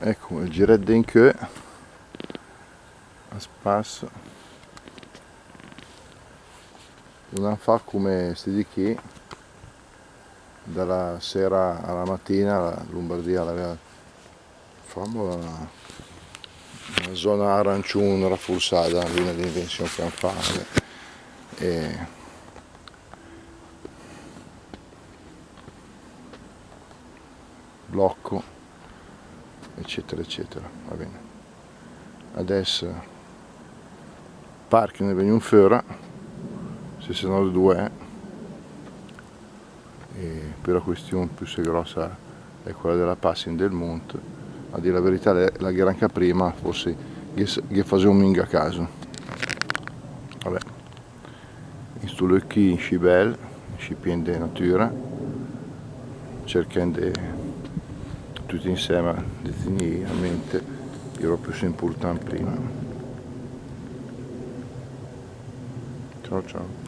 Ecco il giretto in queue a spasso non fa come si di qui dalla sera alla mattina la Lombardia la famosa una zona arancione rafforzata, l'una dell'invenzione che hanno fatto e blocco eccetera eccetera. Va bene, adesso parchi ne vengono fuori se no due e per la questione più grossa è quella della passing del monte. A dire la verità la granca prima forse che faceva un minga a caso. Vabbè, in sto qui in scibel si piende natura cercando tutti insieme di tenere a mente che era più importante prima. Ciao ciao.